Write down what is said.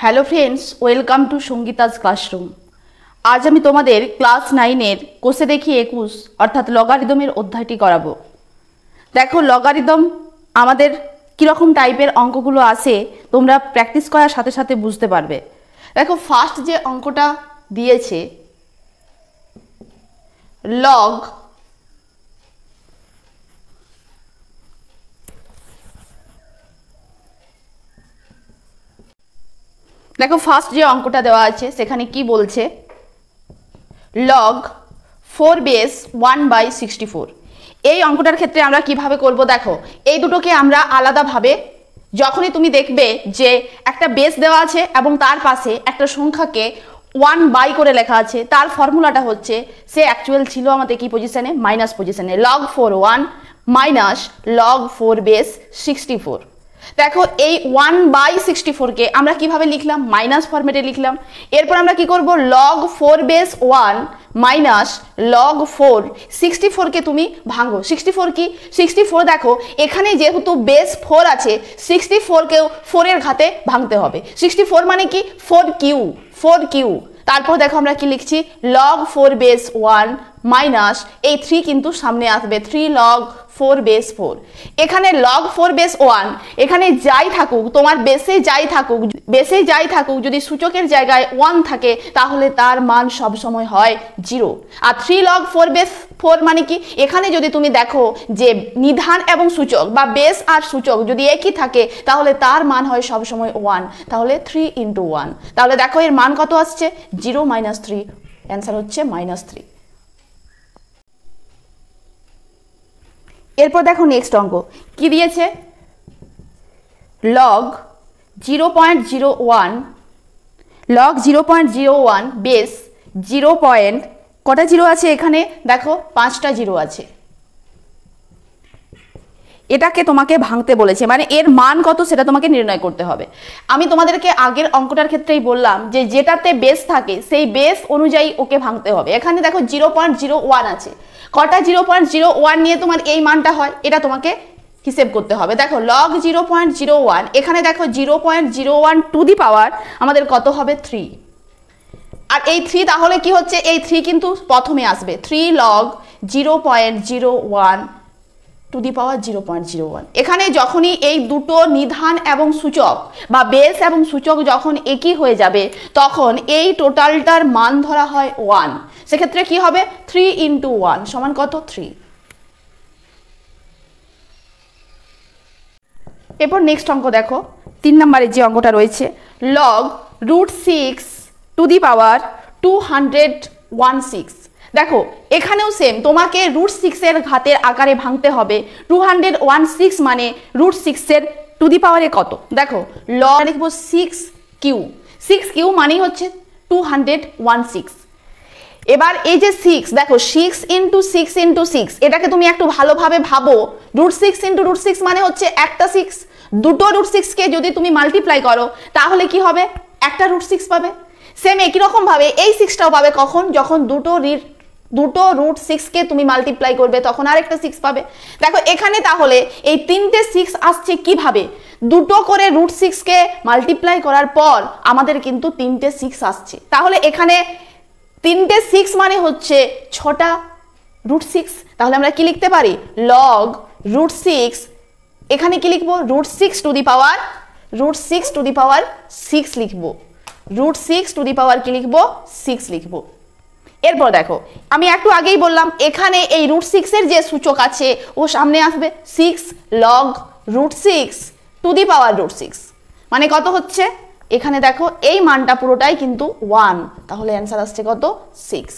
Hello friends, welcome to সঙ্গীতাজ classroom. আজ আমি তোমাদের ক্লাস 9-এর কোষে দেখি 21 অর্থাৎ লগারিদমের অধ্যায়টি করাবো। দেখো, লগারিদম আমাদের কীরকম টাইপের অঙ্কগুলো আসে তোমরা প্র্যাকটিস করার সাথে সাথে বুঝতে পারবে। দেখো, ফার্স্ট যে অঙ্কটা দিয়েছে লগ দেখো ফার্স্ট যে অঙ্কটা দেওয়া আছে সেখানে কি বলছে, লগ 4 বেস 1/64। এই অঙ্কটার ক্ষেত্রে আমরা কিভাবে করব, দেখো এই দুটোকে আমরা আলাদাভাবে, যখনই তুমি দেখবে যে একটা বেস দেওয়া আছে এবং তার পাশে একটা সংখ্যাকে 1 করে লেখা আছে, তার ফর্মুলাটা হচ্ছে সে অ্যাকচুয়াল ছিল আমাদের কি পজিশনে, মাইনাস পজিশনে। log 4 1 minus log 4 base 64। দেখো এই 1/64 কে আমরা কিভাবে লিখলাম, মাইনাস ফরম্যাটে লিখলাম। এরপর আমরা কি করব, log 4 বেস 1 মাইনাস log 4 64 কে তুমি ভাঙো। 64 কি, 64 দেখো এখানে যেহেতু বেস 4 আছে, 64 কেও 4 এর ঘাতে ভাঙতে হবে। 64 মানে কি, 4 কিউ। তারপর দেখো আমরা কি লিখছি, log 4 বেস 1 মাইনাস এই 3 কিন্তু সামনে আসবে, 3 log 4 বেস 4। এখানে log 4 বেস 1, এখানে যাই থাকুক তোমার বেসে যাই থাকুক যদি সূচকের জায়গায় 1 থাকে তাহলে তার মান সব সময় হয় 0। আর 3 log 4 বেস 4 মানে কি, এখানে যদি তুমি দেখো যে নিধান এবং সূচক বা বেস আর সূচক যদি একই থাকে তাহলে তার মান হয় সব সময় 1, তাহলে 3 × 1। তাহলে দেখো এর মান কত আসছে, 0 - 3, অ্যান্সার হচ্ছে -3। এরপর দেখো নেক্সট অঙ্ক কি দিয়েছে, log 0.01 বেস 0 পয়েন্ট, কটা জিরো আছে এখানে, দেখো 5টা জিরো আছে। এটাকে তোমাকে ভাঙতে বলেছে, মানে এর মান কত সেটা তোমাকে নির্ণয় করতে হবে। আমি তোমাদেরকে আগের অঙ্কটার ক্ষেত্রেই বললাম যে যেটাতে বেস থাকে সেই বেস অনুযায়ী ওকে ভাঙতে হবে। এখানে দেখো 0.01 আছে, কটা 0.01 নিয়ে তোমার এই মানটা হয় এটা তোমাকে হিসেব করতে হবে। দেখো log 0.01, এখানে দেখো 0.01 টু দি পাওয়ার আমাদের কত হবে, 3। আর এই 3 তাহলে কি হচ্ছে, এই 3 কিন্তু প্রথমে আসবে, 3 log 0.01 টু দি পাওয়ার 0.01। এখানে যখনই এই দুটো নিধান এবং সূচক বা বেস এবং সূচক যখন একই হয়ে যাবে তখন এই টোটালটার মান ধরা হয় 1। সেক্ষেত্রে কি হবে, 3 × 1 সমান কত, 3। এরপর নেক্সট অঙ্ক দেখো 3 নম্বরের যে অঙ্কটা রয়েছে, log √6 টু দি পাওয়ার 216। দেখো এখানেও সেম, তোমাকে √6 এর ঘাতের আকারে ভাঙতে হবে। 216 মানে √6 এর টু দি পাওয়ারে কত, দেখো log লিখব 6q মানে হচ্ছে 216। এবার এই যে 6, দেখো 6 × 6 × 6, এটাকে তুমি একটু ভালোভাবে ভাবো, √6 × √6 মানে হচ্ছে একটা 6। দুটো √6 কে যদি তুমি মাল্টিপ্লাই করো তাহলে কি হবে, একটা √6 পাবে। সেম একই রকম ভাবে এই 6টাও পাবে কখন, যখন দুটো √6 কে তুমি মাল্টিপ্লাই করবে তখন আরেকটা 6 পাবে। দেখো এখানে তাহলে এই 3টে 6 আসছে কিভাবে, দুটো করে √6 কে মাল্টিপ্লাই করার পর আমাদের কিন্তু 3টে 6 আসছে। তাহলে এখানে 3টে 6 মানে হচ্ছে 6টা √6। তাহলে আমরা কি লিখতে পারি, log √6, এখানে কি লিখবো, √6 টু দি পাওয়ার 6 লিখবো, √6 টু দি পাওয়ার কি লিখবো, 6 লিখবো। এরপর দেখো আমি একটু আগেই বললাম এখানে এই √6 এর যে সূচক আছে ও সামনে আসবে 6 log √6 টু দি পাওয়ার √6 মানে কত হচ্ছে, এখানে দেখো এই মানটা পুরোটাই কিন্তু 1, তাহলে অ্যান্সার আসছে কত, 6।